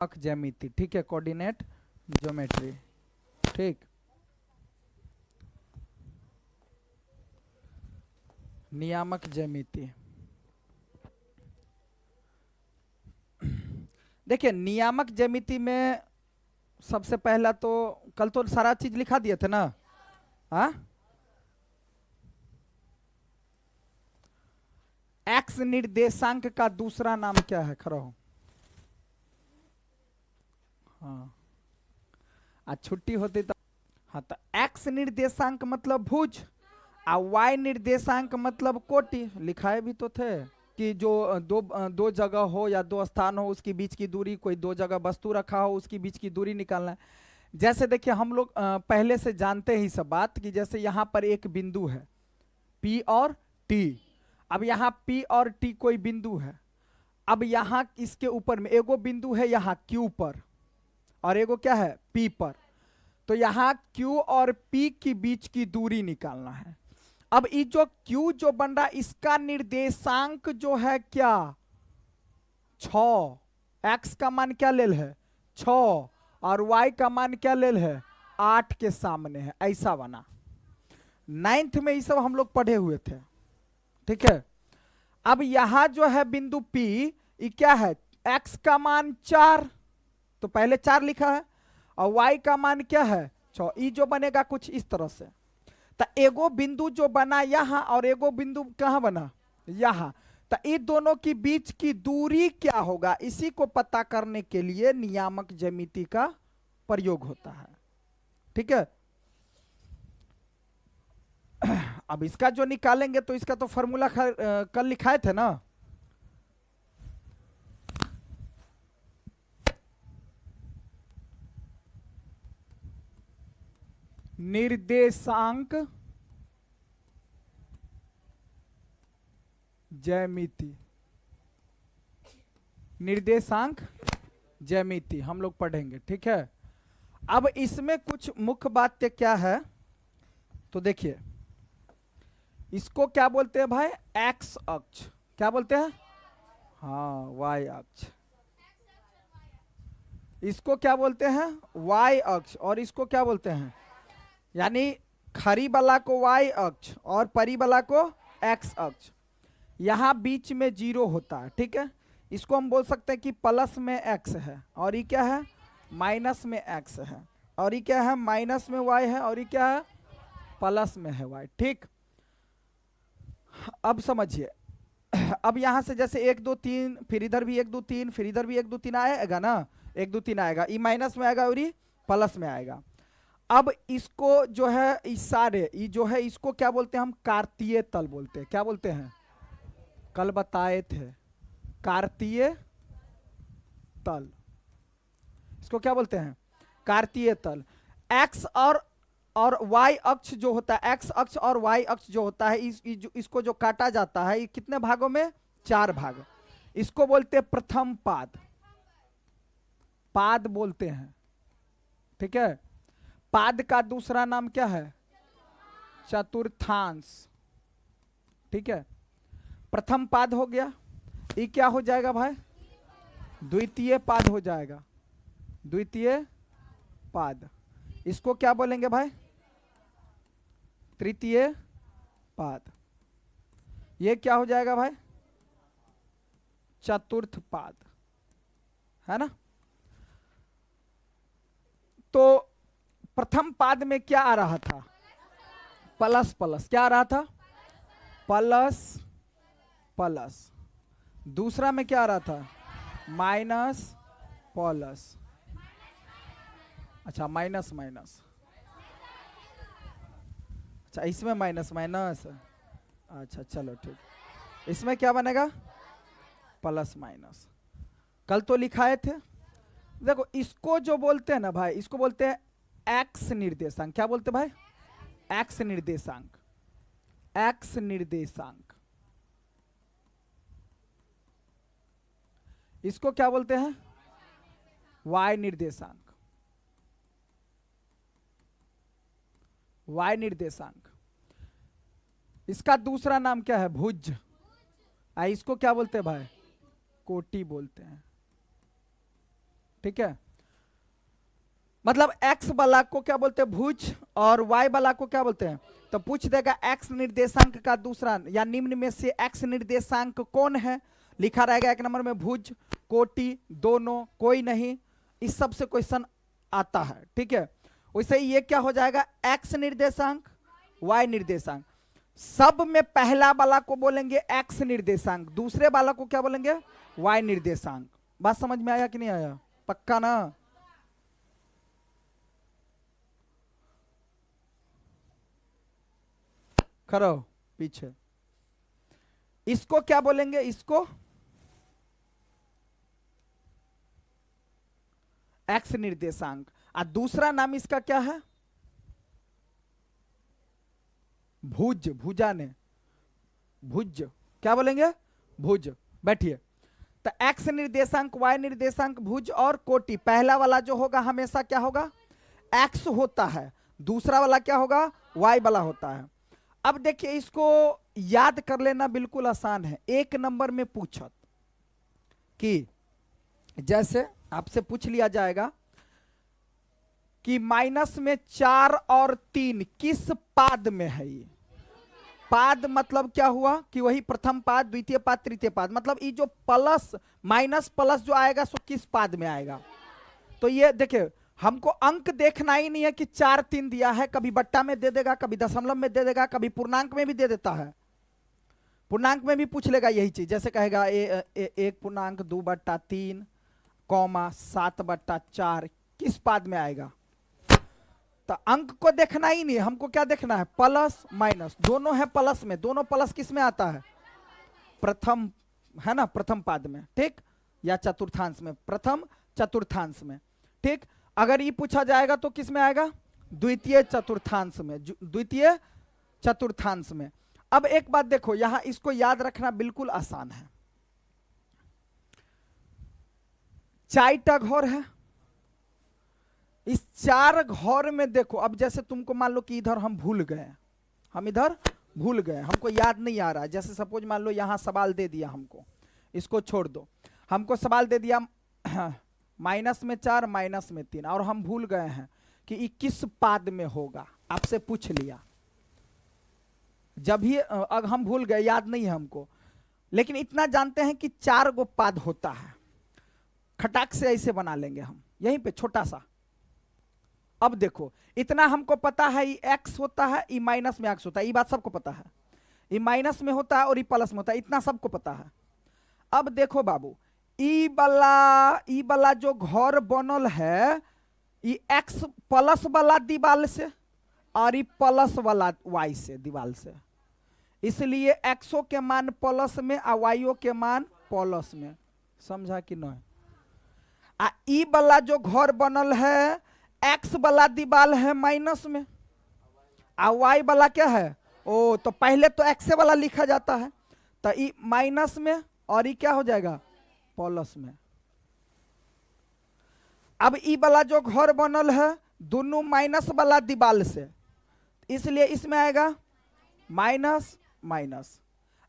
ज्यामिति, ठीक है, कोऑर्डिनेट ज्योमेट्री, ठीक। नियामक ज्यामिति, देखिए नियामक ज्यामिति में सबसे पहला तो कल तो सारा चीज लिखा दिए थे ना, हाँ। एक्स निर्देशांक का दूसरा नाम क्या है? खड़ा हो। हाँ, आज छुट्टी होती तो हाँ, तो एक्स निर्देशांक मतलब भुज और वाई निर्देशांक मतलब कोटि। लिखाए भी तो थे कि जो दो जगह हो या दो स्थान हो उसकी बीच की दूरी, कोई दो जगह वस्तु रखा हो उसकी बीच की दूरी निकालना है। जैसे देखिए हम लोग पहले से जानते ही सब बात कि जैसे यहाँ पर एक बिंदु है P और T। अब यहाँ P और T कोई बिंदु है। अब यहाँ इसके ऊपर में एगो बिंदु है यहाँ Q पर और एगो क्या है P पर। तो यहाँ Q और P के बीच की दूरी निकालना है। अब ये जो Q जो बन रहा इसका निर्देशांक जो है क्या 6, x का मान क्या लेल है 6 और y का मान क्या लेल है 8 के सामने है, ऐसा बना। 9th में ये सब हम लोग पढ़े हुए थे, ठीक है। अब यहां जो है बिंदु P, ये क्या है x का मान 4, तो पहले 4 लिखा है और y का मान क्या है 6। ये जो बनेगा कुछ इस तरह से। तो एगो बिंदु जो बना यहां और एगो बिंदु कहां बना यहां, तो इन दोनों की बीच की दूरी क्या होगा इसी को पता करने के लिए नियामक ज्यामिति का प्रयोग होता है, ठीक है। अब इसका जो निकालेंगे तो इसका तो फॉर्मूला कल लिखाए थे ना। निर्देशांक ज्यामिति, निर्देशांक ज्यामिति हम लोग पढ़ेंगे, ठीक है। अब इसमें कुछ मुख्य बात क्या है तो देखिए, इसको क्या बोलते हैं भाई एक्स अक्ष, क्या बोलते हैं हाँ वाई अक्ष। इसको क्या बोलते हैं वाई अक्ष और इसको क्या बोलते हैं, यानी खरी वाला को वाई अक्ष और परी वाला को एक्स अक्ष। यहां बीच में 0 होता है, ठीक है। इसको हम बोल सकते हैं कि प्लस में x है और ये क्या है माइनस में x है और ये क्या है माइनस में y है और ये क्या है प्लस में है y, ठीक। अब समझिए, अब यहां से जैसे 1 2 3 फिर इधर भी 1 2 3 फिर इधर भी 1 2 3 आएगा ना, 1 2 3 आएगा, ये माइनस में आएगा और ये प्लस में आएगा। अब इसको जो है इस सारे ये जो है इसको क्या बोलते हैं हम कार्तीय तल बोलते हैं। क्या बोलते हैं कल बताए थे कार्तीय तल, इसको क्या बोलते हैं कार्तीय तल। एक्स और वाई अक्ष जो होता है, एक्स अक्ष और वाई अक्ष जो होता है इसको जो काटा जाता है ये कितने भागों में 4 भाग। इसको बोलते हैं प्रथम पाद, पाद बोलते हैं, ठीक है। पाद का दूसरा नाम क्या है चतुर्थांश, ठीक है। प्रथम पाद हो गया, ये क्या हो जाएगा भाई द्वितीय पाद हो जाएगा, द्वितीय पाद। इसको क्या बोलेंगे भाई तृतीय पाद। ये क्या हो जाएगा भाई चतुर्थ पाद, है ना। तो प्रथम पाद में क्या आ रहा था प्लस प्लस, क्या आ रहा था प्लस प्लस। दूसरा में क्या आ रहा था माइनस प्लस, अच्छा माइनस माइनस, अच्छा इसमें माइनस माइनस, अच्छा चलो ठीक। इसमें क्या बनेगा प्लस माइनस, कल तो लिखाए थे। देखो इसको जो बोलते हैं ना भाई इसको बोलते हैं एक्स निर्देशांक। क्या बोलते हैं भाई एक्स निर्देशांक, एक्स निर्देशांक। इसको क्या बोलते हैं वाई निर्देशांक, वाई निर्देशांक। इसका दूसरा नाम क्या है भुज, इसको क्या बोलते हैं भाई कोटि बोलते हैं, ठीक है, मतलब x वाला को क्या बोलते हैं भुज, और y वाला को क्या बोलते हैं, तो पूछ देगा x निर्देशांक का दूसरा या निम्न में से x निर्देशांक कौन है, लिखा रहेगा एक नंबर में भुज, कोटि, दोनों, कोई नहीं, इस सब से क्वेश्चन आता है। ठीक है, वैसे ही ये क्या हो जाएगा, x निर्देशांक, y निर्देशांक, सब में पहला वाला को बोलेंगे x निर्देशांक, दूसरे वाला को क्या बोलेंगे, y निर्देशांक। बात समझ में आया कि नहीं आया, पक्का ना। खड़ो पीछे, इसको क्या बोलेंगे, इसको x निर्देशांक, और दूसरा नाम इसका क्या है, भुज, भुजा ने, भुज, क्या बोलेंगे, भुज। बैठिए, तो x निर्देशांक, y निर्देशांक, भुज और कोटि, पहला वाला जो होगा हमेशा क्या होगा, x होता है, दूसरा वाला क्या होगा, y वाला होता है। अब देखिए इसको याद कर लेना बिल्कुल आसान है, एक नंबर में पूछत कि जैसे आपसे पूछ लिया जाएगा कि माइनस में 4 और 3 किस पाद में है, ये पाद मतलब क्या हुआ कि वही प्रथम पाद, द्वितीय पाद, तृतीय पाद, मतलब ये जो प्लस माइनस प्लस जो आएगा सो किस पाद में आएगा। तो ये देखिए हमको अंक देखना ही नहीं है कि 4 3 दिया है, कभी बट्टा में दे देगा, कभी दशमलव में दे देगा, कभी पूर्णांक में भी दे देता है, पूर्णांक में भी पूछ लेगा यही चीज, जैसे कहेगा 1.2/3 कॉमा 7/4 किस पाद में आएगा। तो अंक को देखना ही नहीं, हमको क्या देखना है, प्लस माइनस, दोनों है प्लस में, दोनों प्लस किस में आता है, प्रथम, है ना, प्रथम पाद में, ठीक, या चतुर्थांश में, प्रथम चतुर्थांश में। ठीक, अगर ये पूछा जाएगा तो किस में आएगा, द्वितीय चतुर्थांश में, द्वितीय चतुर्थांश में। अब एक बात देखो, यहां इसको याद रखना बिल्कुल आसान है, 4 घर है, इस 4 घर में देखो, अब जैसे तुमको मान लो कि इधर हम भूल गए, हम इधर भूल गए, हमको याद नहीं आ रहा, जैसे सपोज मान लो यहां सवाल दे दिया हमको, इसको छोड़ दो, हमको सवाल दे दिया माइनस में 4 माइनस में 3, और हम भूल गए हैं कि ये किस पाद में होगा, आपसे पूछ लिया, जब ही हम भूल गए, याद नहीं है हमको, लेकिन इतना जानते हैं कि 4 गो पाद होता है, खटाक से ऐसे बना लेंगे हम यहीं पे छोटा सा। अब देखो इतना हमको पता है, ये x होता है, ये माइनस में x होता है, ये बात सबको पता है, ये माइनस में होता है और ये प्लस में होता है, इतना सबको पता है। अब देखो बाबू, ई वाला जो घर बनल है, ये x प्लस वाला दीवाल से और ये प्लस वाला y से दीवाल से, इसलिए xo के मान प्लस में और y के मान प्लस में, समझा कि नहीं। ई वाला जो घर बनल है, x वाला दीवाल है माइनस में और y वाला क्या है, ओ, तो पहले तो x वाला लिखा जाता है, तो ई माइनस में और ई क्या हो जाएगा, प्लस में। अब ई वाला जो घर बनल है दोनों माइनस वाला दीवाल से, इसलिए इसमें आएगा माइनस माइनस।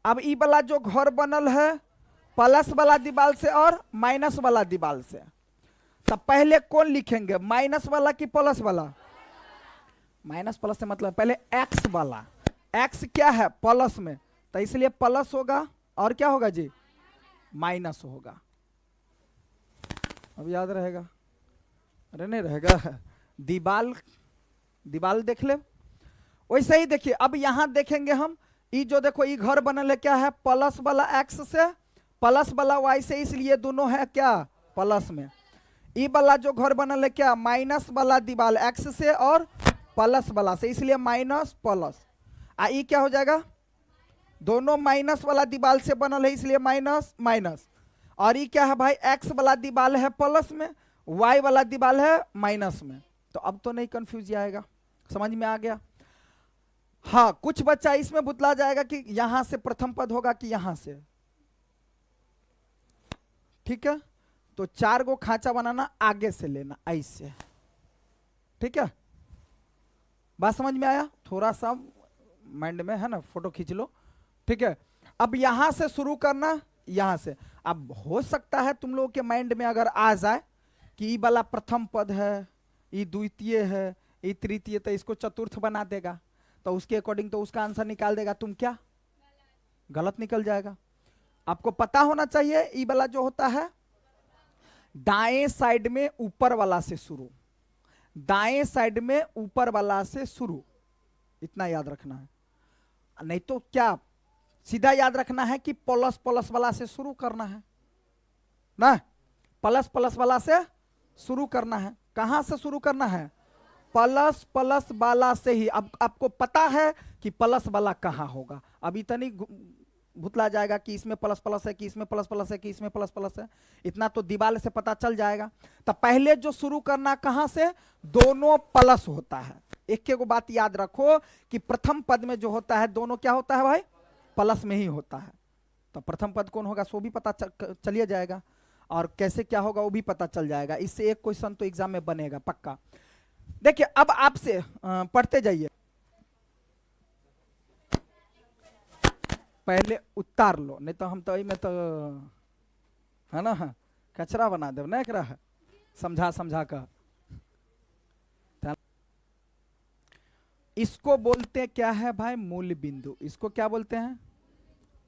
अब ई वाला जो घर बनल है प्लस वाला दीवाल से और माइनस वाला दीवाल से, तब पहले कौन लिखेंगे, माइनस वाला कि प्लस वाला, माइनस प्लस से मतलब पहले x वाला, x क्या है प्लस में, तो इसलिए प्लस होगा और क्या होगा जी, माइनस होगा। अब याद रहेगा, अरे नहीं रहेगा, दीवाल देख ले। वैसे ही देखिए, अब यहां देखेंगे हम, ये जो देखो ये घर बनल है क्या है, प्लस वाला x से प्लस वाला y से, इसलिए दोनों है क्या प्लस में। ई वाला जो घर बनल है क्या, माइनस वाला दीवाल x से और प्लस वाला से, इसलिए माइनस प्लस। ई क्या हो जाएगा, दोनों माइनस वाला दीवाल से बनल है, इसलिए माइनस माइनस। और ये क्या है भाई, x वाला दीवाल है प्लस में, y वाला दीवाल है माइनस में। तो अब तो नहीं कंफ्यूज आएगा, समझ में आ गया। हाँ, कुछ बच्चा इसमें भुतला जाएगा कि यहां से प्रथम पद होगा कि यहां से, ठीक है, तो 4 गो खांचा बनाना, आगे से लेना ऐसे, ठीक है, बात समझ में आया, थोड़ा सा माइंड में है ना, फोटो खींच लो, ठीक है। अब यहां से शुरू करना, यहां से, अब हो सकता है तुम लोगों के माइंड में अगर आ जाए कि ई वाला प्रथम पद है, ई द्वितीय है, ई तृतीय, तो इसको चतुर्थ बना देगा, तो उसके अकॉर्डिंग तो उसका आंसर निकाल देगा, तुम क्या गलत निकल जाएगा। आपको पता होना चाहिए ई वाला जो होता है दाएं साइड में ऊपर वाला से शुरू, दाएं साइड में ऊपर वाला से शुरू, इतना याद रखना है। नहीं तो क्या सीधा याद रखना है कि प्लस प्लस वाला से शुरू करना है ना, प्लस प्लस वाला से शुरू करना है। कहां से शुरू करना है? प्लस प्लस वाला से ही। अब आपको पता है कि प्लस वाला कहां होगा, अब इतनी भुतला जाएगा कि इसमें प्लस प्लस है, कि इसमें प्लस प्लस है, कि इसमें प्लस प्लस है, इतना तो दीवार से पता चल जाएगा। तो पहले जो शुरू करना कहां से? दोनों प्लस होता है। एक एक बात याद रखो कि प्रथम पद में जो होता है दोनों क्या होता है भाई? प्लस में ही होता है। तो प्रथम पद कौन होगा सो भी पता चलिए जाएगा, और कैसे क्या होगा वो भी पता चल जाएगा। इससे एक क्वेश्चन तो एग्जाम में बनेगा पक्का। देखिए अब आपसे पढ़ते जाइए, पहले उतार लो, नहीं तो हम तो में तो है ना कचरा बना दे ना एकरा, समझा समझा कर। इसको बोलते क्या है भाई? मूल बिंदु। इसको क्या बोलते हैं?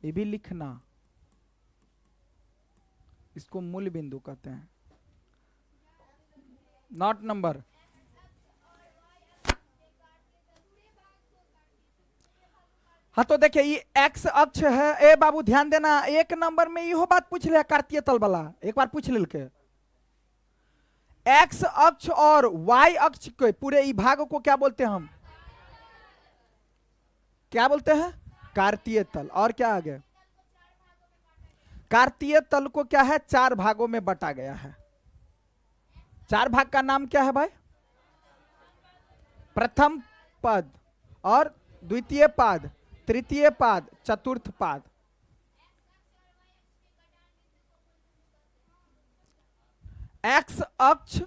ये भी लिखना, इसको मूल बिंदु कहते हैं, नॉट नंबर। हाँ तो देखिए ये एक्स अक्ष है। ए बाबू ध्यान देना, एक नंबर में यो बात पूछ ले कार्तीय तल वाला, एक बार पूछ ले के। एक्स अक्ष और वाई अक्ष के पूरे ई भाग को क्या बोलते हैं हम? क्या बोलते हैं? कार्तीय तल। और क्या आगे? कार्तीय तल को क्या है? 4 भागों में बटा गया है। 4 भाग का नाम क्या है भाई? प्रथम पद और द्वितीय पाद, तृतीय पाद, चतुर्थ पाद। एक्स अक्ष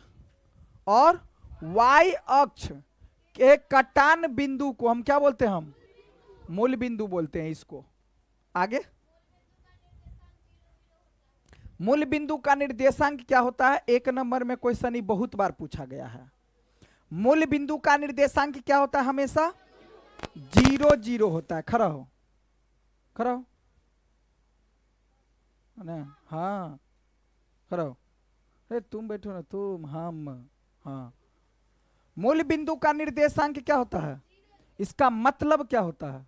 और वाई अक्ष के कटान बिंदु को हम क्या बोलते हैं? हम मूल बिंदु बोलते हैं इसको। आगे मूल बिंदु का निर्देशांक क्या होता है? एक नंबर में क्वेश्चन ही बहुत बार पूछा गया है। मूल बिंदु का निर्देशांक क्या होता है? हमेशा 0 0 होता है। खड़ा हो, खड़ा हो ना, हाँ खड़ा हो। अरे तुम बैठो ना, तुम हम, हाँ। मूल बिंदु का निर्देशांक क्या होता है? इसका मतलब क्या होता है?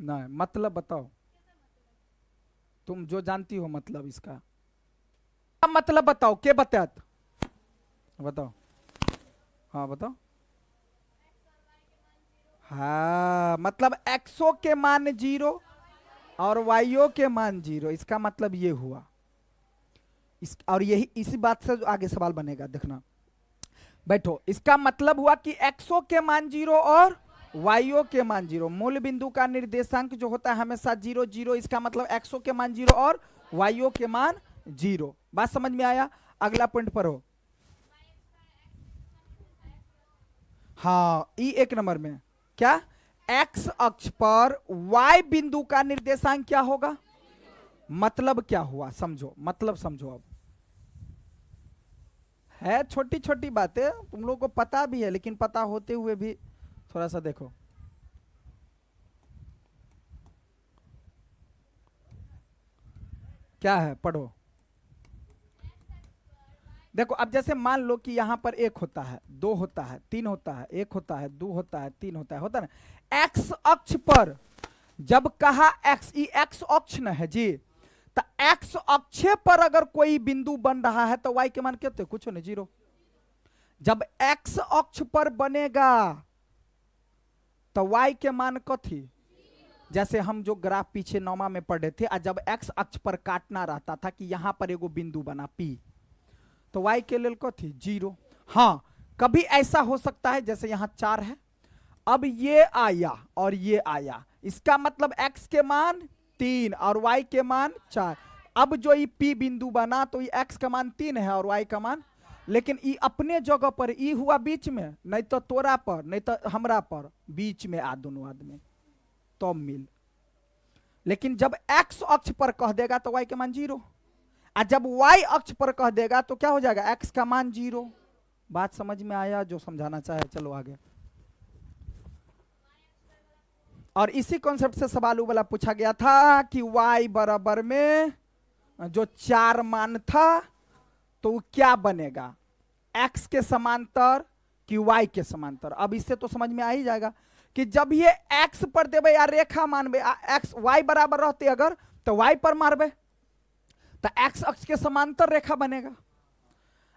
नहीं मतलब बताओ, तुम जो जानती हो मतलब इसका मतलब बताओ, के बतात बताओ, हाँ बताओ। हाँ मतलब एक्सो के मान 0 और वाईओ के मान 0, इसका मतलब ये हुआ। और यही इसी बात से आगे सवाल बनेगा, देखना बैठो। इसका मतलब हुआ कि एक्सो के मान 0 और वाईओ के मान 0। मूल बिंदु का निर्देशांक जो होता है हमेशा 0 0, इसका मतलब एक्सो के मान 0 और वाईओ के मान 0। बात समझ में आया? अगला पॉइंट पर हो। हाँ ई एक नंबर में क्या? एक्स अक्ष पर वाई बिंदु का निर्देशांक क्या होगा? मतलब क्या हुआ समझो, मतलब समझो। अब है छोटी छोटी बातें, तुम लोगों को पता भी है, लेकिन पता होते हुए भी थोड़ा सा देखो। क्या है? पढ़ो। देखो अब जैसे मान लो कि यहां पर 1 होता है, 2 होता है, 3 होता है, 1 होता है, 2 होता है, 3 होता है, होता है ना। एक्स अक्ष पर जब कहा एक्स, ई एक्स अक्ष न है जी, तो एक्स अक्ष पर अगर कोई बिंदु बन रहा है तो वाई के मान क्या होते? कुछ नहीं, 0। जब एक्स अक्ष पर बनेगा तो वाई के मान कथी? जैसे हम जो ग्राफ पीछे 9वां में पढ़े थे, जब एक्स अक्ष पर काटना रहता था कि यहां पर एगो बिंदु बना पी, तो y के लेल कथी? 0। हाँ कभी ऐसा हो सकता है जैसे यहां 4 है, अब ये आया और ये आया, इसका मतलब x के मान 3 और y के मान 4। अब जो ये p बिंदु बना तो ये x का मान 3 है और y का मान, लेकिन ये अपने जगह पर ई हुआ बीच में, नहीं तो तोरा पर, नहीं तो हमरा पर, बीच में आ दोनों आदमी तो मिल। लेकिन जब x अक्ष पर कह देगा तो y के मान 0। और जब y अक्ष पर कह देगा तो क्या हो जाएगा, x का मान 0। बात समझ में आया जो समझाना चाहे, चलो आगे। और इसी कॉन्सेप्ट से सवाल वाला पूछा गया था कि y बराबर में जो 4 मान था तो क्या बनेगा, x के समांतर कि y के समांतर। अब इससे तो समझ में आ ही जाएगा कि जब ये x पर देवे या रेखा मानबे, x y बराबर रहते अगर तो y पर मारबे तो x अक्ष के समांतर रेखा बनेगा।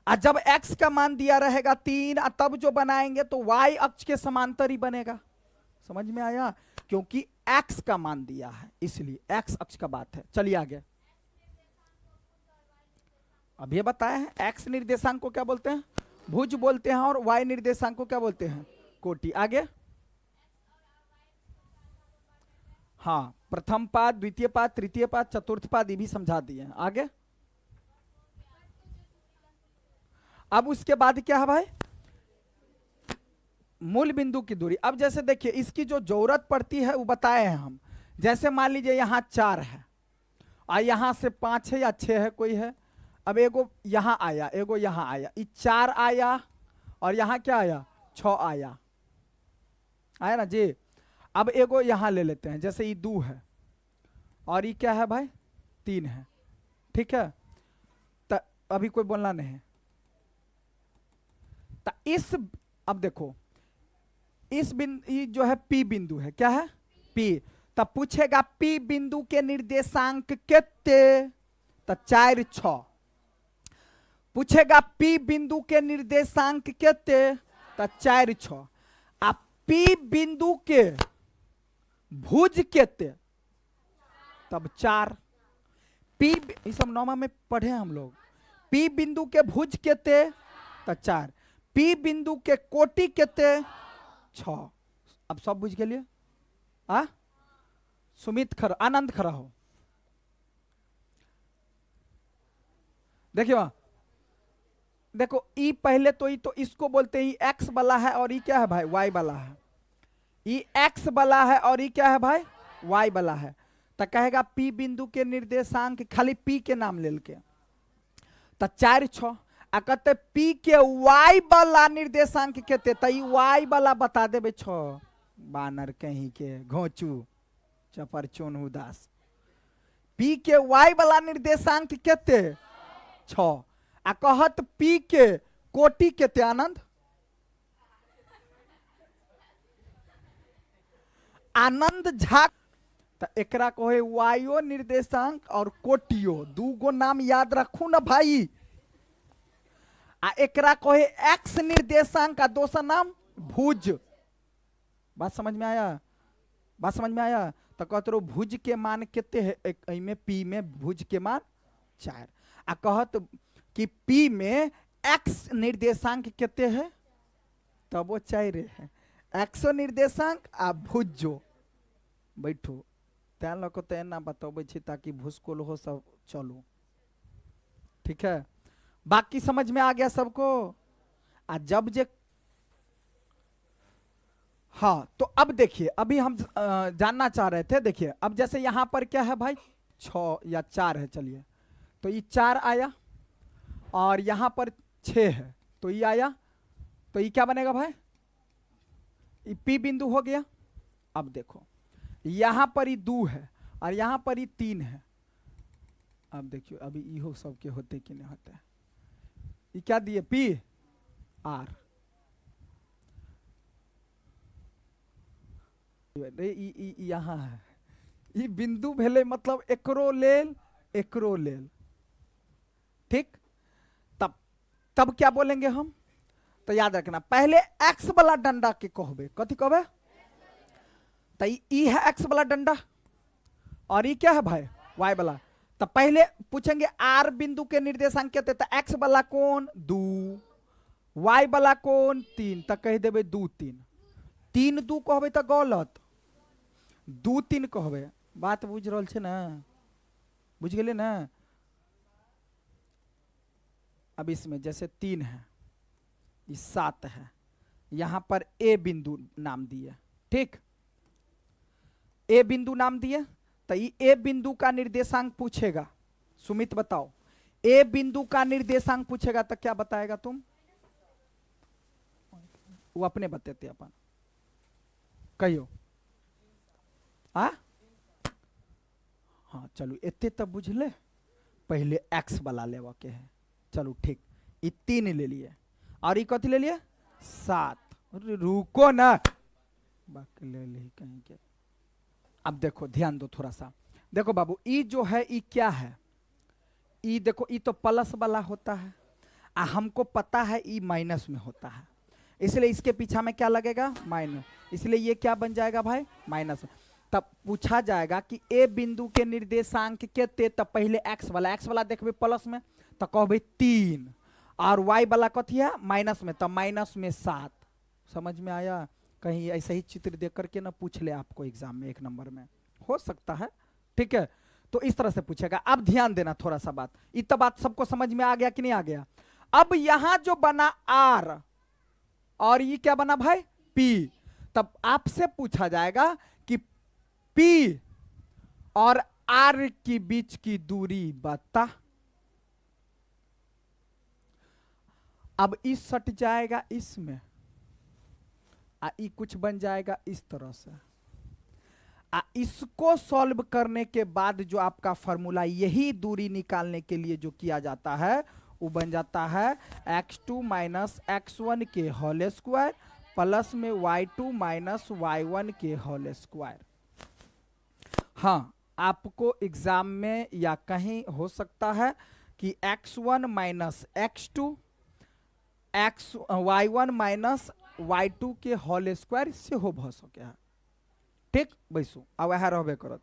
और जब x का मान दिया रहेगा 3 तब जो बनाएंगे तो y अक्ष के समांतर ही बनेगा। समझ में आया, क्योंकि x का मान दिया है इसलिए x अक्ष का बात है। चलिए आगे। अब ये बताया है x निर्देशांक को क्या बोलते हैं, भुज बोलते हैं, और y निर्देशांक को क्या बोलते हैं, कोटि। आगे हाँ, प्रथम पाद, द्वितीय पाद, तृतीय पाद, चतुर्थ पाद ये भी समझा दिए हैं। आगे अब उसके बाद क्या है भाई, मूल बिंदु की दूरी। अब जैसे देखिए इसकी जो जरूरत पड़ती है वो बताए हैं हम। जैसे मान लीजिए यहाँ 4 है और यहाँ से 5 है या 6 है कोई है। अब एगो यहाँ आया, एगो यहाँ आया, ये 4 आया और यहाँ क्या आया 6 आया, आया ना जी। अब एगो यहाँ ले लेते हैं, जैसे ये 2 है और ये क्या है भाई 3 है, ठीक है। तो अभी कोई बोलना नहीं है। तो इस, अब देखो इस बिंदु जो है P बिंदु है, क्या है P। तब पूछेगा P बिंदु के निर्देशांक कितने, तो 4 6। पूछेगा P बिंदु के निर्देशांक कितने, तो 4 6। अब P बिंदु के भुज कितने, तब 4। P इस सब नौमा में पढ़े हम लोग। P बिंदु के भुज कितने, तो 4। P बिंदु के कोटि कितने, 6। अब सब बुझ के लिए सुमित खरा, आनंद खरा हो। देखिए देखो ई पहले तो ई तो इसको बोलते हैं एक्स वाला है और ई क्या है भाई वाई वाला है। ई एक्स वाला है और ई क्या है भाई वाई वाला है। तो कहेगा पी बिंदु के निर्देशांक खाली पी के नाम ले के तो 4 6। कहते पी के वाई वाला निर्देशांक कहते तो वाई वाला बता देबे 6। बानर कहीं के घोचू चपर चोन उदास। पी के वाई वाला निर्देशांक कहते 6। कहत पी के कोटि कहते आनंद, आनंद झा। तो एकरा कहे वायो निर्देशांक और कोटियो, दूगो नाम याद रखू ना भाई। एकरा कहे एक्स निर्देशांक का दूसरा नाम भुज। बात समझ में आया, बात समझ में आया। तो कहते रहो भुज के मान कितने है, में पी में भुज के मान 4। कहत कि पी में एक्स निर्देशांक कितने है, तब वो 4 है। एक्सो निर्देशांक आ भुजो बैठो तैन लोग तो ना बतबे ताकि भूसकोल हो सब चलो, ठीक है। बाकी समझ में आ गया सबको। जब जे हाँ, तो अब देखिए अभी हम जानना चाह रहे थे। देखिए अब जैसे यहां पर क्या है भाई 6 या 4 है, चलिए तो ये 4 आया और यहां पर 6 है तो ये आया, तो ये क्या बनेगा भाई, ये पी बिंदु हो गया। अब देखो यहां पर ये 2 है और यहां पर ये 3 है। अब देखियो अभी इहो सबके होते कि नहीं होते। ये क्या दिए पी आर, यहाँ है ये बिंदु भेले मतलब एकरो लेल एकरो लेल, ठीक। तब क्या बोलेंगे हम, तो याद रखना पहले एक्स वाला डंडा के कहबे, कथी कहबे, तो ई है एक्स वाला डंडा और ये क्या है भाई वाई वाला। तो पहले पूछेंगे आर बिंदु के निर्देशांक कितने, तो एक्स वाला कोण 2, वाई वाला कोण 3, तो कह देबे 2 3। 3 2 कहबे तो गलत, 2 3 कहबे। बात बुझ रहल छे ना, बुझ गेले ना। अब इसमें जैसे 3 है, ये 7 है, यहां पर ए बिंदु नाम दिए, ठीक। ए बिंदु नाम दिए तो ये ए बिंदु का निर्देशांक पूछेगा। सुमित बताओ ए बिंदु का निर्देशांक पूछेगा तो क्या बताएगा तुम? वो अपने बताते अपन, कहियो। हाँ चलो इतने तब बुझले, पहले एक्स वाला लेवा के है। चलो ठीक, ये 3 ले लिए और ये कथी ले लिए 7। रुको ना, बाकी ले ली कहीं के। अब देखो ध्यान दो थोड़ा सा, देखो बाबू ई जो है ई क्या है, ई देखो ई तो प्लस वाला होता है, हमको पता है ई माइनस में होता है, इसलिए इसके पीछा में क्या लगेगा माइनस, इसलिए ये क्या बन जाएगा भाई माइनस। तब पूछा जाएगा कि ए बिंदु के निर्देशांक के तब पहले एक्स वाला देखबे प्लस में तो कहबे 3 और वाई वाला कथी है माइनस में, तब माइनस में 7। समझ में आया? कहीं ऐसा ही चित्र देख करके ना पूछ ले आपको एग्जाम में 1 नंबर में, हो सकता है। ठीक है, तो इस तरह से पूछेगा। अब ध्यान देना थोड़ा सा बात, इतना बात सबको समझ में आ गया कि नहीं आ गया? अब यहां जो बना आर और ये क्या बना भाई पी, तब आपसे पूछा जाएगा कि पी और आर के बीच की दूरी बता। अब इस सट जाएगा इसमें, ई कुछ बन जाएगा इस तरह से। इसको सॉल्व करने के बाद जो आपका फॉर्मूला यही दूरी निकालने के लिए जो किया जाता है वो बन जाता है x2 माइनस x1 के होल स्क्वायर प्लस में y2 माइनस y1 के होल स्क्वायर। हाँ, आपको एग्जाम में या कहीं हो सकता है कि x1 minus x2 y1 minus y2 के होल स्क्वायर से हो भ सके। ठीक बैसु, अब वह रहबे करत।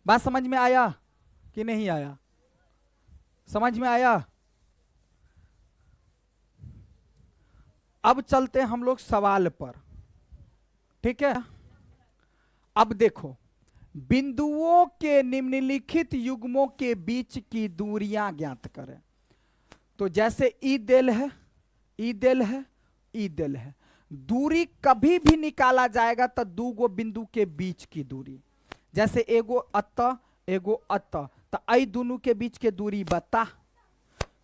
बात समझ में आया कि नहीं आया? समझ में आया? अब चलते हम लोग सवाल पर। ठीक है, अब देखो बिंदुओं के निम्नलिखित युग्मों के बीच की दूरियां ज्ञात करें। तो जैसे ई देल है, ई देल है, ई देल है, दूरी कभी भी निकाला जाएगा तो 2 गो बिंदु के बीच की दूरी, जैसे एगो अत तो आई दोनों के बीच के दूरी बता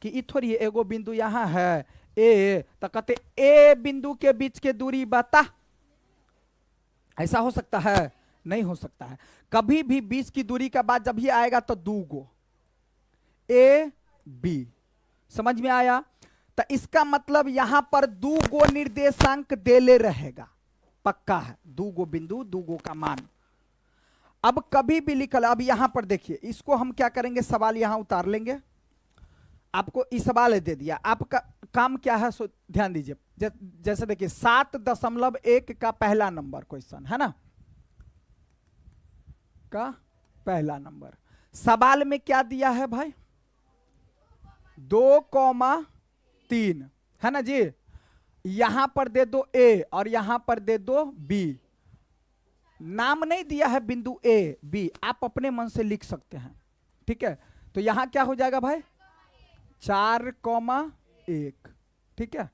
कि ई थोड़ी एगो बिंदु यहां है ए, तो कहते ए बिंदु के बीच के दूरी बता। ऐसा हो सकता है? नहीं हो सकता है। कभी भी बीच की दूरी का बाद जब ही आएगा तो 2 गो ए बी। समझ में आया? तो इसका मतलब यहां पर 2 गो निर्देशांक देले रहेगा, पक्का है। 2 गो बिंदु, 2 गो का मान। अब कभी भी लिखल, अब यहां पर देखिए, इसको हम क्या करेंगे, सवाल यहां उतार लेंगे। आपको इस सवाल दे दिया, आपका काम क्या है सो ध्यान दीजिए। जैसे देखिए 7.1 का पहला नंबर क्वेश्चन है ना, का पहला नंबर सवाल में क्या दिया है भाई 2,3 है ना जी। यहां पर दे दो ए और यहां पर दे दो बी। नाम नहीं दिया है बिंदु ए बी, आप अपने मन से लिख सकते हैं। ठीक है, तो यहां क्या हो जाएगा भाई 4,1। ठीक है,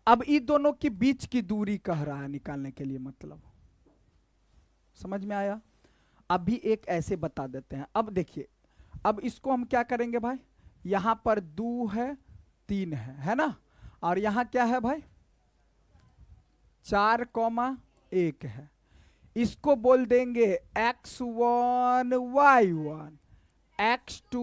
अब इन दोनों के बीच की दूरी कह रहा है निकालने के लिए, मतलब समझ में आया? अभी एक ऐसे बता देते हैं। अब देखिए, अब इसको हम क्या करेंगे भाई, यहां पर 2 है 3 है ना, और यहां क्या है भाई 4,1 है। इसको बोल देंगे x1 y1 x2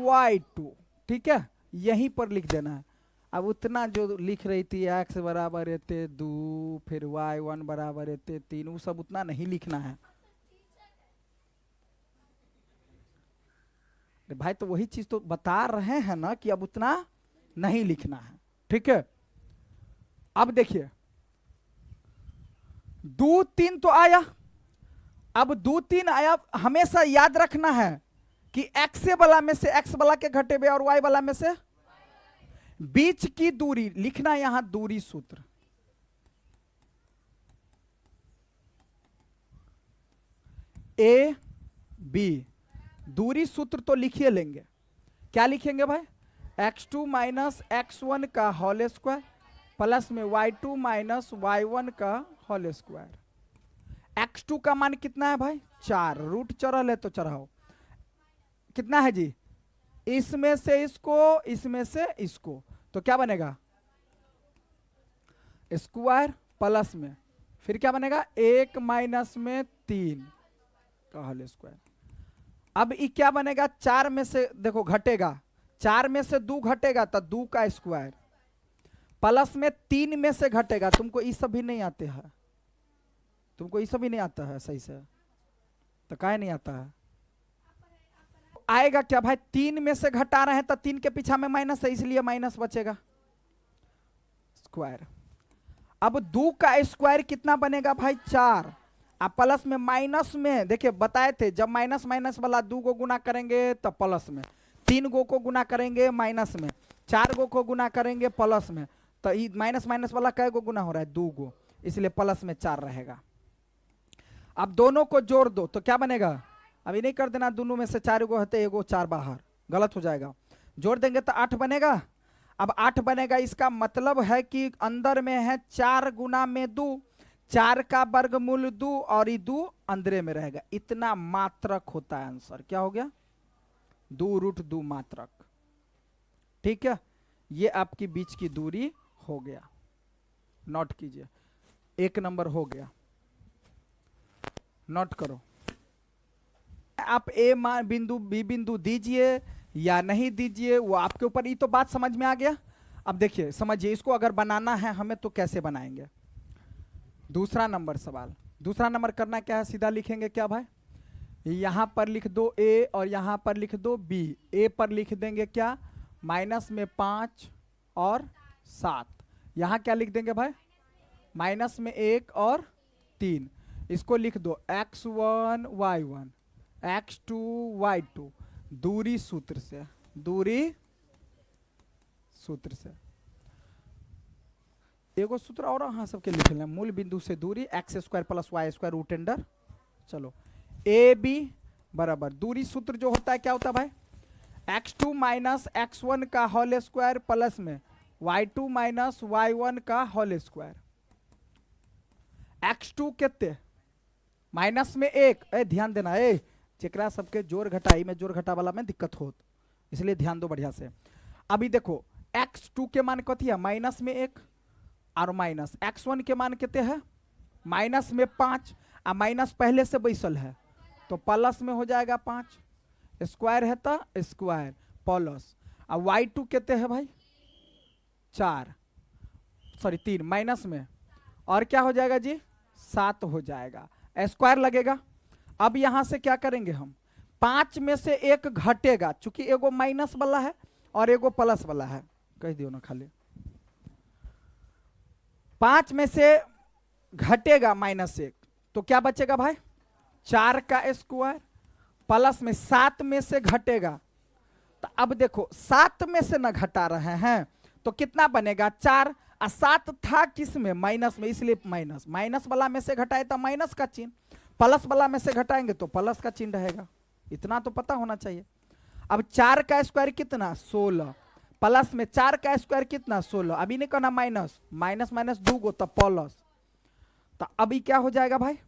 y2। ठीक है, यहीं पर लिख देना है। अब उतना जो लिख रही थी x बराबर एते 2 फिर y1 बराबर एते 3, वो सब उतना नहीं लिखना है भाई। तो वही चीज तो बता रहे हैं ना कि अब उतना नहीं लिखना है। ठीक है, अब देखिए 2 3 तो आया। अब 2 3 आया, हमेशा याद रखना है कि x वाला में से x वाला के घटेबे और y वाला में से बीच की दूरी लिखना। यहां दूरी सूत्र ए बी, दूरी सूत्र तो लिखिए लेंगे। क्या लिखेंगे भाई x2 माइनस x1 का होल स्क्वायर प्लस में y2 माइनस y1 का होल स्क्वायर। x2 का मान कितना है भाई 4, रूट चढ़ल है तो चढ़ाओ। कितना है जी, इसमें से इसको, इसमें से इसको, तो क्या बनेगा स्क्वायर प्लस में, फिर क्या बनेगा 1 माइनस में 3 का होल स्क्वायर। अब ये क्या बनेगा, 4 में से देखो घटेगा, 4 में से 2 घटेगा तो 2 का स्क्वायर, प्लस में 3 में से घटेगा, तुमको ये सब भी नहीं आते हैं, तुमको ये सब भी नहीं आता है सही से, तो काहे नहीं आता है, आएगा क्या भाई, 3 में से घटा रहे हैं तो 3 के पीछे में माइनस है, इसलिए माइनस बचेगा स्क्वायर। अब 2 का स्क्वायर कितना बनेगा भाई 4, अब प्लस में माइनस में, देखिए बताए थे जब माइनस माइनस वाला 2 को गुना करेंगे तो प्लस में, 3 गो को गुना करेंगे माइनस में, 4 गो को गुना करेंगे प्लस में, तो ये माइनस माइनस वाला कै गो गुना हो रहा है 2 गो, इसलिए प्लस में 4 रहेगा। अब दोनों को जोड़ दो तो क्या बनेगा, अभी नहीं कर देना, दोनों में से 4 गो होते, एगो 4 बाहर, गलत हो जाएगा, जोड़ देंगे तो 8 बनेगा। अब 8 बनेगा, इसका मतलब है कि अंदर में है 4 गुना में 2, 4 का वर्गमूल 2 और ये 2 अंदर में रहेगा, इतना मात्रक होता है आंसर, क्या हो गया 2√2 मात्रक। ठीक है, ये आपकी बीच की दूरी हो गया, नोट कीजिए, 1 नंबर हो गया, नोट करो। आप ए बिंदु बी बिंदु दीजिए या नहीं दीजिए वो आपके ऊपर, ये तो बात समझ में आ गया। अब देखिए समझिए, इसको अगर बनाना है हमें तो कैसे बनाएंगे। दूसरा नंबर सवाल, दूसरा नंबर करना क्या है, सीधा लिखेंगे क्या भाई, यहां पर लिख दो ए और यहां पर लिख दो बी। ए पर लिख देंगे क्या, माइनस में 5 और 7, यहां क्या लिख देंगे भाई, माइनस में 1 और 3, इसको लिख दो x1 y1 x2 y2, दूरी सूत्र से, दूरी सूत्र से, एगो सूत्र और हाँ सबके लिख लें, मूल बिंदु से दूरी x² plus y² root under, चलो ए बी बराबर, दूरी सूत्र जो होता है क्या होता है भाई, x2 माइनस x1 का होल स्क्वायर प्लस में y2 माइनस y1 का होल स्क्वायर, x2 कितने माइनस में 1, ध्यान देना, जेकरा सबके जोड़ घटाई में जोड़ घटा वाला में दिक्कत हो, इसलिए ध्यान दो बढ़िया से। अभी देखो x2 के मान कथी है, माइनस में 1 और माइनस x1 के मान कितने हैं, माइनस में 5 और माइनस पहले से बैसल है तो प्लस में हो जाएगा 5, स्क्वायर है तो स्क्वायर प्लस, और y2 कितने है भाई 3 माइनस में, और क्या हो जाएगा जी 7 हो जाएगा, स्क्वायर लगेगा। अब यहां से क्या करेंगे हम, 5 में से 1 घटेगा, चूंकि एगो माइनस वाला है और एगो प्लस वाला है, कह दियो ना खाली, 5 में से घटेगा -1 तो क्या बचेगा भाई 4 का स्क्वायर, प्लस में 7 में से घटेगा, तो अब देखो 7 में से ना घटा रहे हैं तो कितना बनेगा 4, और 7 था किस में माइनस में, इसलिए माइनस, माइनस वाला में से घटाए तो माइनस का चिन्ह, प्लस वाला में से घटाएंगे तो प्लस का चिन्ह रहेगा, इतना तो पता होना चाहिए। अब 4 का स्क्वायर कितना 16, प्लस में 4 का स्क्वायर कितना 16, अभी नहीं कहना माइनस, माइनस माइनस 2 गो तो प्लस, तो अभी क्या हो जाएगा भाई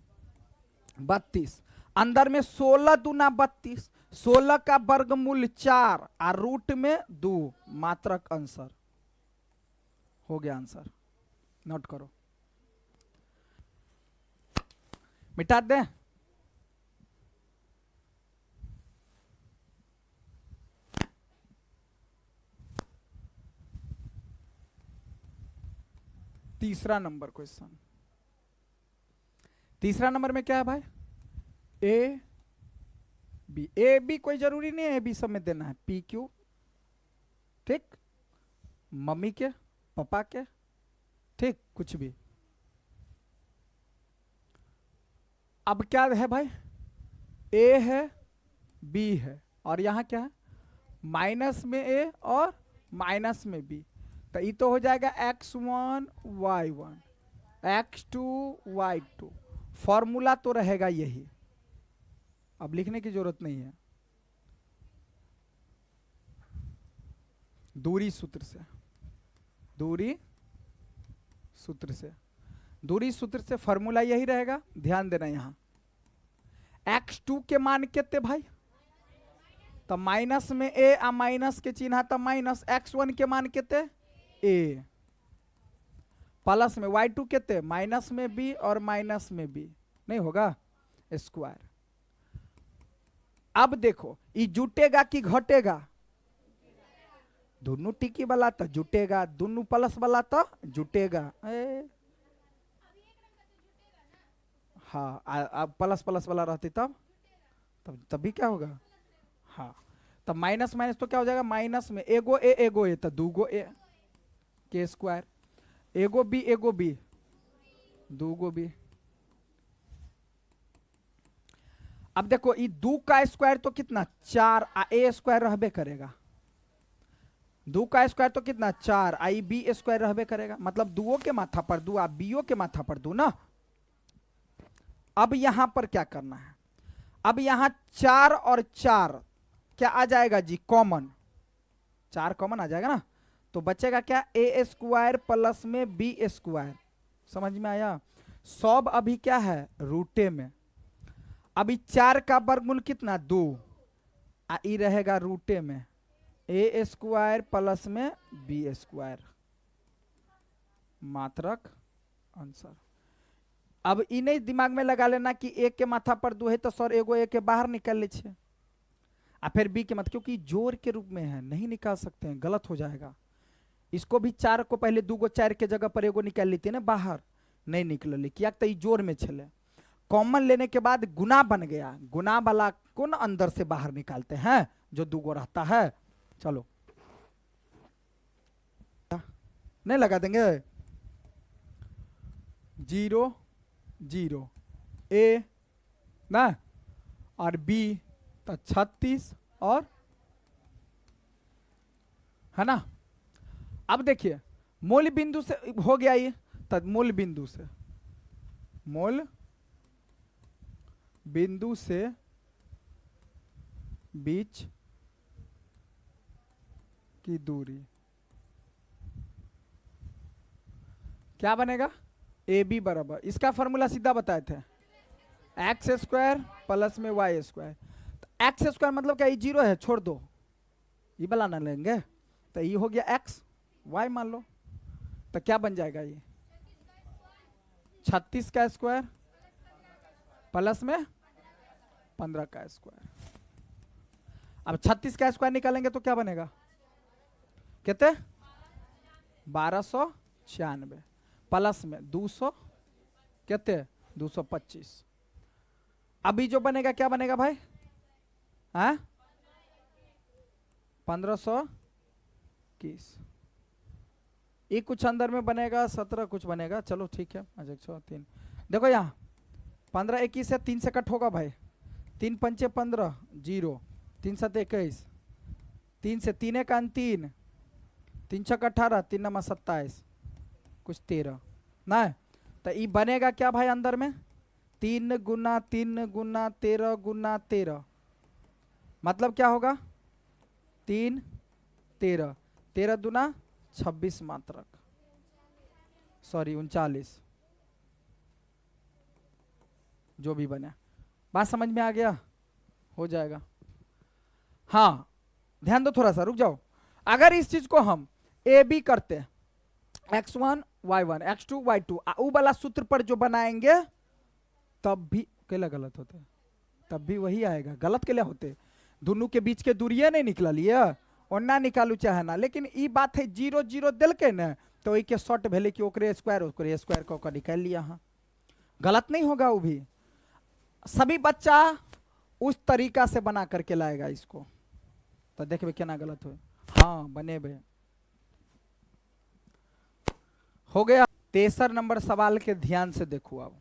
32, अंदर में 16 दूना 32, 16 का वर्गमूल 4 और रूट में 2, मात्रक आंसर हो गया, आंसर नोट करो, मिटा दें। तीसरा नंबर क्वेश्चन, तीसरा नंबर में क्या है भाई ए बी कोई जरूरी नहीं है, ए बी सब में देना है, पी क्यू, ठीक, मम्मी के पापा के, ठीक, कुछ भी। अब क्या है भाई ए है बी है और यहां क्या है माइनस में ए और माइनस में बी, तो ये तो हो जाएगा x1 y1 x2 y2, formula तो रहेगा यही, अब लिखने की जरूरत नहीं है, दूरी सूत्र से, दूरी सूत्र से, दूरी सूत्र से फॉर्मूला यही रहेगा, ध्यान देना यहां x2 के मान कितने भाई तो माइनस में ए आ माइनस के चिन्ह तो माइनस, x1 के मान केते a, प्लस में y2 केते माइनस में b और माइनस में b, नहीं होगा स्क्वायर। अब देखो ये जुटेगा कि घटेगा, दोनों टिकी वाला तो जुटेगा, दोनों प्लस वाला तो जुटेगा। हाँ अब प्लस प्लस वाला रहती तब तभी क्या होगा, हाँ तब माइनस माइनस तो क्या हो जाएगा, माइनस में एगो ए तो दूगो ए के स्क्वायर, एगो बी दूगो बी। अब देखो ये 2 का स्क्वायर तो कितना 4 आ ए स्क्वायर रहबे करेगा, 2 का स्क्वायर तो कितना 4 आई बी स्क्वायर रहबे करेगा, मतलब दुओ के माथा पर 2 आ बीओ के माथा पर 2 ना। अब यहां पर क्या करना है, अब यहां 4 और 4 क्या आ जाएगा जी कॉमन, 4 कॉमन आ जाएगा ना, तो बचेगा क्या ए स्क्वायर प्लस में बी स्क्वायर, समझ में आया। सब अभी क्या है रूटे में, अभी 4 का वर्गमूल कितना 2 आ ई रहेगा रूटे में ए स्क्वायर प्लस में बी स्क्वायर, मात्रक आंसर। अब इन्हें दिमाग में लगा लेना कि एक के माथा पर 2 है तो सर एगो एक के बाहर निकाल ले छे, आ फिर बी के मत, क्योंकि जोर के रूप में है नहीं निकाल सकते हैं, गलत हो जाएगा। इसको भी 4 को पहले 2 गो 4 के जगह पर एगो निकाल लेते ना बाहर, नहीं निकल किया तो जोर में छे, कॉमन लेने के बाद गुना बन गया, गुना वाला कौन अंदर से बाहर निकालते हैं जो 2 गो रहता है। चलो नहीं लगा देंगे 0 0 ए ना और बी तो 36 और है ना। अब देखिए मूल बिंदु से हो गया ये, तब मूल बिंदु से, मूल बिंदु से बीच की दूरी क्या बनेगा, ए बी बराबर, इसका फॉर्मूला सीधा बताए थे एक्स स्क्वायर प्लस में वाई स्क्वायर। तो एक्स स्क्वायर मतलब क्या, ये 0 है छोड़ दो, ये वाला ना लेंगे तो ये हो गया एक्स, वाई मान लो, तो क्या बन जाएगा ये 36 का स्क्वायर प्लस में 15 का स्क्वायर। अब 36 का स्क्वायर निकालेंगे तो क्या बनेगा, कितने 1296 प्लस में 200 कितने 225। अभी जो बनेगा क्या बनेगा भाई, हाँ 1521, ये कुछ अंदर में बनेगा 17 कुछ बनेगा, चलो ठीक है। अच्छा 103 देखो यहाँ 15 21 है, 3 से कट होगा भाई, 3 पंचे 15 0, 3 7 21, 3 से 3 1 3, 3 6 18, 3 9 27 कुछ 13 ना, तो ये बनेगा क्या भाई अंदर में 3 गुना 3 गुना 13 गुना 13, मतलब क्या होगा 3 13 13 दूना 26 मात्रक, सॉरी 39, जो भी बने। बात समझ में आ गया, हो जाएगा। हाँ ध्यान दो थोड़ा सा, रुक जाओ। अगर इस चीज को हम ए बी करते x1 y1 x2 y2 वो वाला सूत्र पर जो बनाएंगे तब भी केला गलत होता है, तब भी वही आएगा। गलत के लिए होते, दोनों के बीच के दूरिया नहीं निकल लिया और ना निकालू चाहे ना, लेकिन ये बात है 0 0 दिल के ना, तो वही के शॉर्ट भेले कि ओकरे स्क्वायर को निकाल लिया। हाँ गलत नहीं होगा, वो भी सभी बच्चा उस तरीका से बना करके लाएगा इसको, तो देखबे क्या गलत हो। हाँ बने बे हो गया। 63 नंबर सवाल के ध्यान से देखो, अब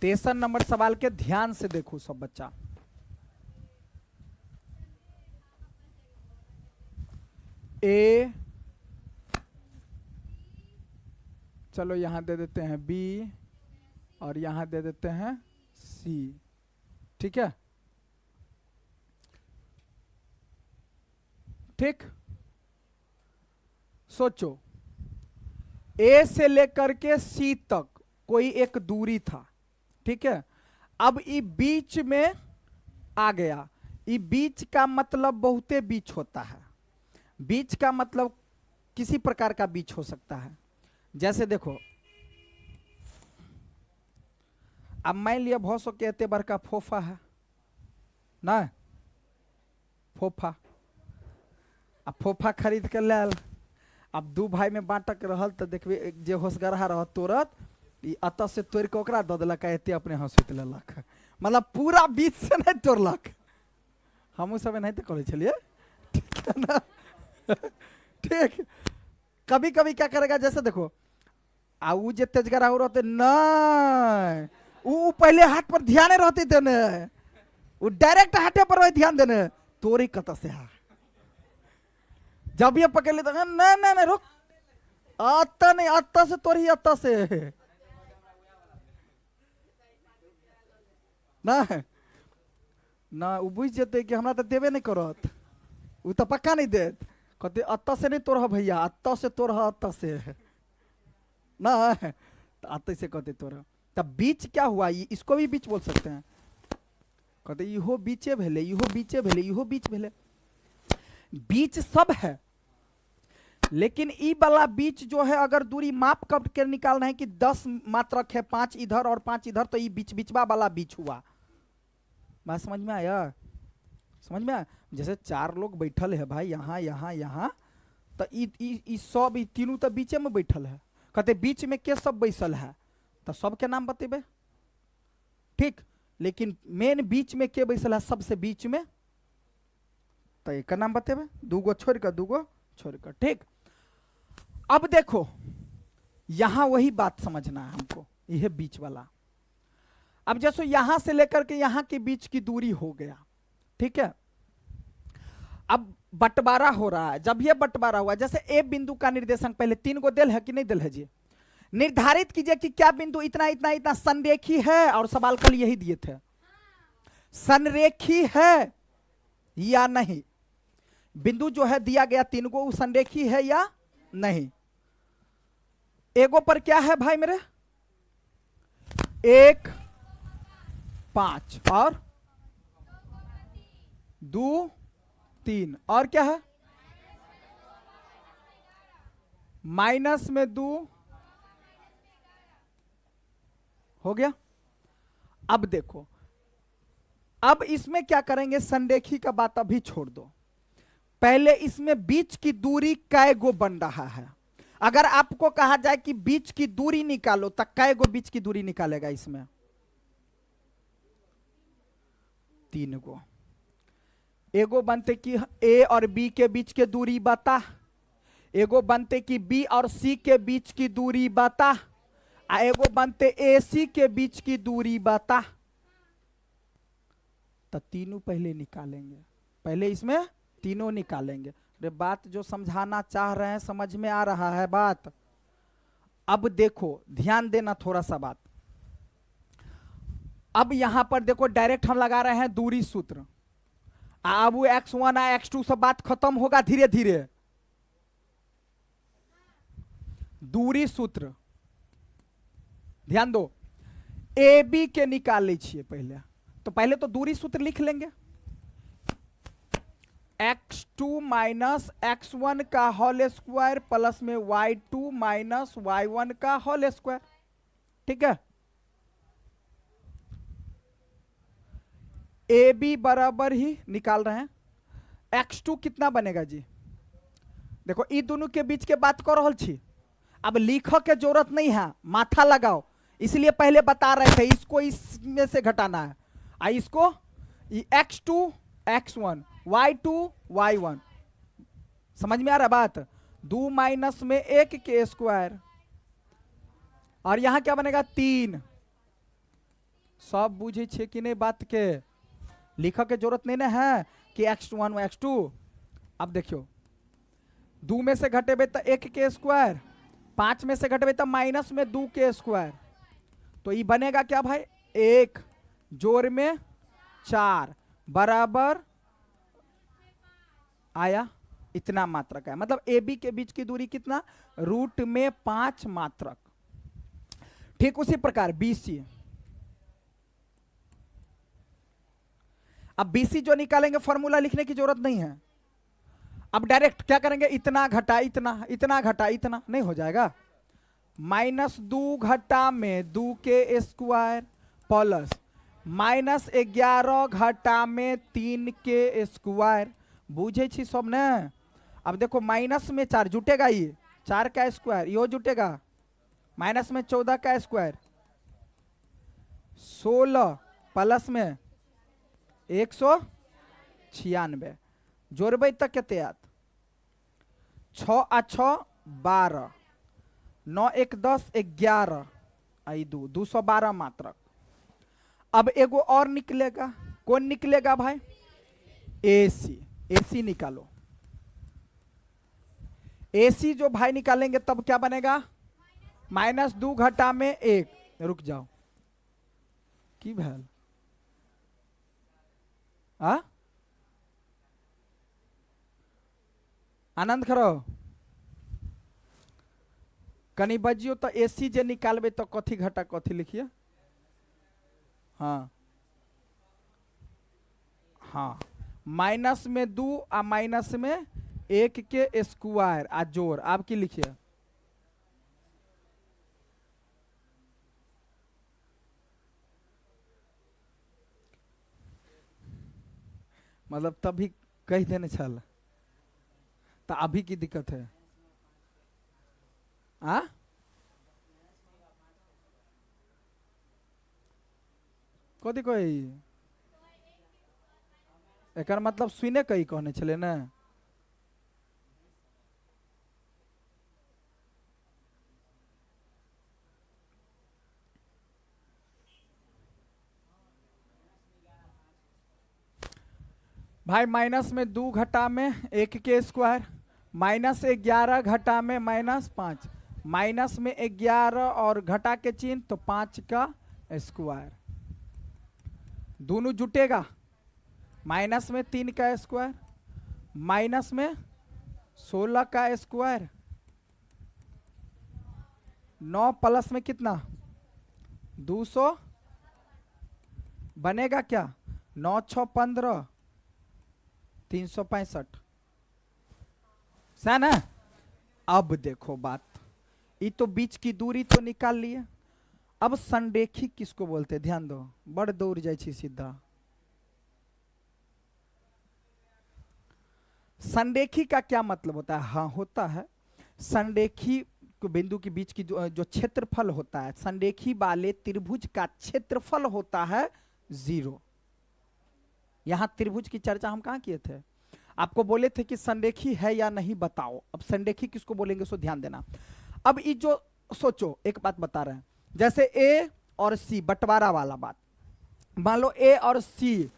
63 नंबर सवाल के ध्यान से देखो सब बच्चा। ए चलो यहां दे देते हैं बी और यहां दे देते हैं सी, ठीक है। ठीक सोचो ए से लेकर के सी तक कोई एक दूरी था, ठीक है। अब ये बीच में आ गया, ये बीच का मतलब बहुते बीच होता है। बीच का मतलब किसी प्रकार का बीच हो सकता है। जैसे देखो, अब मान लिया भौसो कहते बड़का फोफा है ना, फोफा। अब फोफा खरीद के लाल, अब दू भाई में बांटक रहल तो देखबे जे होशगरहा रह तुरंत ई अत से तोड़ के ओकरा दे देलक, एते अपने हंसुत लेलक। मतलब पूरा बीच से नहीं तोड़लक। हमू सब नहीं तो करे छलिए, ठीक है ना। ठीक, कभी कभी क्या करेगा, जैसे देखो आ उ जे तेजगरा हो रहते नहीं, उ पहले हाथ पर ध्यान रहते थे ने, उ डायरेक्ट हाथे पर ध्यान देने, तोरी कत से हा। जब ये पकड़ लेता है, नहीं नहीं नहीं रुक, आता नहीं, आता से तोरी, आता से ना ना। उ बुझ जेते कि हमरा तो देवे नहीं करत, उ तो पक्का नहीं देत। कहते अत्ता से नहीं तोड़ भैया, अत्ता से तोड़, अत्ता से ना, तो अत्ता से कहते तोड़। तब बीच क्या हुआ, इसको भी बीच बोल सकते हैं। कहते इहो बीचे भेले, इहो बीचे भेले, इहो बीच भेले। बीच सब है, लेकिन ई वाला बीच जो है, अगर दूरी माप कर के निकालना है कि 10 मात्रक है, 5 इधर और 5 इधर, तो ये बीच बीचवा वाला बीच हुआ। बात समझ में आया? समझ में आया? जैसे 4 लोग बैठल है भाई, यहाँ यहाँ यहाँ, तो ई सब ई तीनों तो बीचे में बैठल है। कहते बीच में के सब बैसल है, तो सबके नाम बतेबे, ठीक। लेकिन मेन बीच में के बैसल है, सबसे बीच में, तो एक का नाम बतेबे, दूगो छोड़ कर, दूगो छोड़ कर, ठीक। अब देखो यहां वही बात समझना है हमको, यह बीच वाला। अब जैसे यहां से लेकर के यहां के बीच की दूरी हो गया, ठीक है। अब बंटवारा हो रहा है, जब यह बंटवारा हुआ, जैसे ए बिंदु का निर्देशांक पहले 3 गो दिल है कि नहीं दिल है जी, निर्धारित कीजिए कि क्या बिंदु इतना इतना इतना संरेखी है, और सवाल कल यही दिए थे, संरेखी है या नहीं। बिंदु जो है दिया गया 3 गो, संरेखी है या नहीं। एगो पर क्या है भाई मेरे, 1 5 और 2 3, और क्या है माइनस में 2 हो गया। अब देखो, अब इसमें क्या करेंगे, संरेखी का बात अभी छोड़ दो, पहले इसमें बीच की दूरी कै गो बन रहा है। अगर आपको कहा जाए कि बीच की दूरी निकालो, तो कै गो बीच की दूरी निकालेगा इसमें, 3 गो। एगो बनते कि ए और बी के बीच के दूरी बता, एगो बनते कि बी और सी के बीच की दूरी बता, एगो बनते ए सी के बीच की दूरी बता। तो तीनों पहले निकालेंगे, पहले इसमें तीनों निकालेंगे। अरे बात जो समझाना चाह रहे हैं समझ में आ रहा है बात। अब देखो ध्यान देना थोड़ा सा बात। अब यहां पर देखो डायरेक्ट हम लगा रहे हैं दूरी सूत्र, अब वो x1 x2 सब बात खत्म होगा धीरे धीरे। दूरी सूत्र ध्यान दो, ए बी के निकाल लीजिए पहले, तो पहले तो दूरी सूत्र लिख लेंगे, x2 माइनस x1 का होल स्क्वायर प्लस में y2 माइनस y1 का होल स्क्वायर, ठीक है। ए बी बराबर ही निकाल रहे हैं, x2 कितना बनेगा जी, देखो ये दोनों के बीच के बात कर रहा छी, अब लिखो के जरूरत नहीं है, माथा लगाओ, इसलिए पहले बता रहे थे इसको इसमें से घटाना है, इसको x2 x1 y2 y1, समझ में आ रहा बात। 2 माइनस में 1 के स्क्वायर, और यहां क्या बनेगा 3। सब बुझे छे कि नहीं बात के, लिखा के जरूरत नहीं ना है कि x1 x2। अब देखियो 2 में से घटेबे तो 1 के स्क्वायर, 5 में से घटेबे तो माइनस में 2 के स्क्वायर, तो ये बनेगा क्या भाई 1 जोड़ में 4 बराबर आया इतना मात्रक है। मतलब ए बी के बीच की दूरी कितना, रूट में 5 मात्रक। ठीक उसी प्रकार बी सी, अब बीसी जो निकालेंगे फॉर्मूला लिखने की जरूरत नहीं है, अब डायरेक्ट क्या करेंगे, इतना घटा इतना, इतना घटा इतना, नहीं हो जाएगा। -2 घटा में 2 के स्क्वायर प्लस -11 घटा में 3 के स्क्वायर, बुझे छी सब ने। अब देखो माइनस में 4 जुटेगा, ये 4 का स्क्वायर यो जुटेगा, माइनस में 14 का स्क्वायर 16 प्लस में 196 जोड़बे तक केते आत 6 आ 6 12 9 1 10 11 आई 212 मात्रक। अब एगो और निकलेगा, कौन निकलेगा भाई, एसी। एसी निकालो, एसी जो भाई निकालेंगे तब क्या बनेगा, -2 घटा में 1, रुक जाओ की भैल आनंद करो कनी बजियो तो एसी जे निकालबे तो कथी घटा कथी लिखिए, हाँ हाँ, माइनस में 2 आ माइनस में 1 के स्क्वायर आ जोड़, आप की लिखिए, मतलब तभी कह देने चल, तो अभी की दिक्कत है कथी कही एकर मतलब सुने कही कहने चले ना। भाई माइनस में 2 घटा में 1 के स्क्वायर, -11 घटा में -5, माइनस में 11 और घटा के चिन्ह तो 5 का स्क्वायर, दोनों जुटेगा, माइनस में 3 का स्क्वायर माइनस में 16 का स्क्वायर 9 प्लस में कितना 200 बनेगा क्या 9 6 15 365 है ना। अब देखो बात, ये तो बीच की दूरी तो निकाल लिए, अब संरेखी किसको बोलते, ध्यान दो, बड़ दौड़ जाए सीधा। संरेखी का क्या मतलब होता है, हाँ होता है, संरेखी बिंदु के बीच की जो क्षेत्रफल होता है, संरेखी वाले त्रिभुज का क्षेत्रफल होता है 0। यहां त्रिभुज की चर्चा हम कहां किए थे, आपको बोले थे कि संरेखी है या नहीं बताओ, अब संरेखी किसको बोलेंगे सो ध्यान देना। अब ये जो सोचो एक बात बता रहे हैं, जैसे ए और सी बंटवारा वाला बात, मान लो ए और सी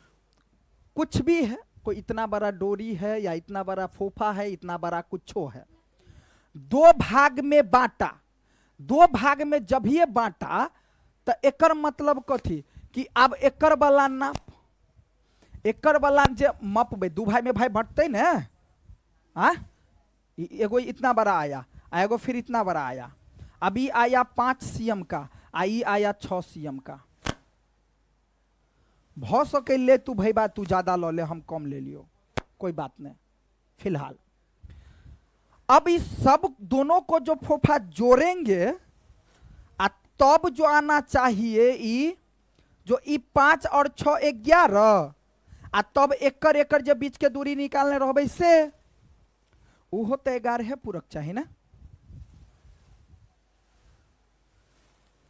कुछ भी है, कोई इतना बड़ा डोरी है या इतना बड़ा फोफा है, इतना बड़ा कुछो है, 2 भाग में बांटा, 2 भाग में जब ये बांटा तो एकर मतलब कथी कि अब एकर वाला नाप, एकर वाला जे मपबे 2 भाई में भाई बंटते ना, एगो इतना बड़ा आया, एगो फिर इतना बड़ा आया, अभी आया 5 सीएम का, आई आया 6 सीएम का, भौ सके ले तू भाई बात तू ज्यादा लो ले हम कम ले लियो, कोई बात नहीं फिलहाल। अब इस सब दोनों को जो फोफा जोड़ेंगे तब जो आना चाहिए ई जो ई 5 और 6 11 तब एकर एकर जब बीच के दूरी निकालने रहो से वो होते 11 पूरक चाहिए ना,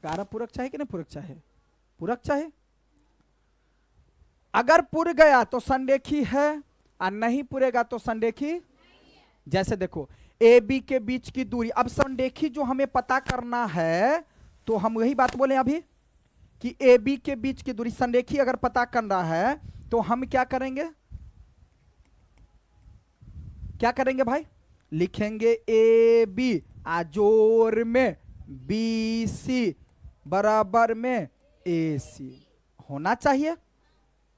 11 पूरक चाहिए कि नहीं पूरक चाहिए, पूरक चाहिए। अगर पुर गया तो संरेखी है और नहीं पुरेगा तो संरेखी। जैसे देखो ए बी के बीच की दूरी, अब संरेखी जो हमें पता करना है तो हम वही बात बोले अभी कि ए बी के बीच की दूरी संरेखी अगर पता करना है तो हम क्या करेंगे, क्या करेंगे भाई, लिखेंगे ए बी जोड़ में बी सी बराबर में ए सी, होना चाहिए,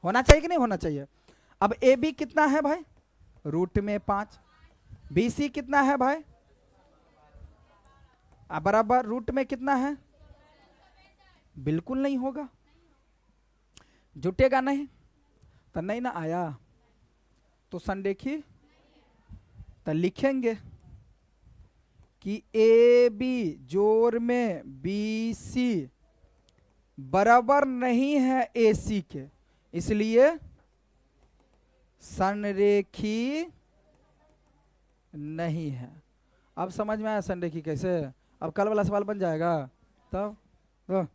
होना चाहिए कि नहीं होना चाहिए। अब ए बी कितना है भाई रूट में 5, बी सी कितना है भाई बराबर रूट में कितना है, बिल्कुल नहीं होगा, जुटेगा नहीं, तो नहीं ना आया, तो संरेखी तो लिखेंगे कि ए बी जोड़ में बी सी बराबर नहीं है ए सी के, इसलिए संरेखी नहीं है। अब समझ में आया संरेखी कैसे? अब कल वाला सवाल बन जाएगा तब।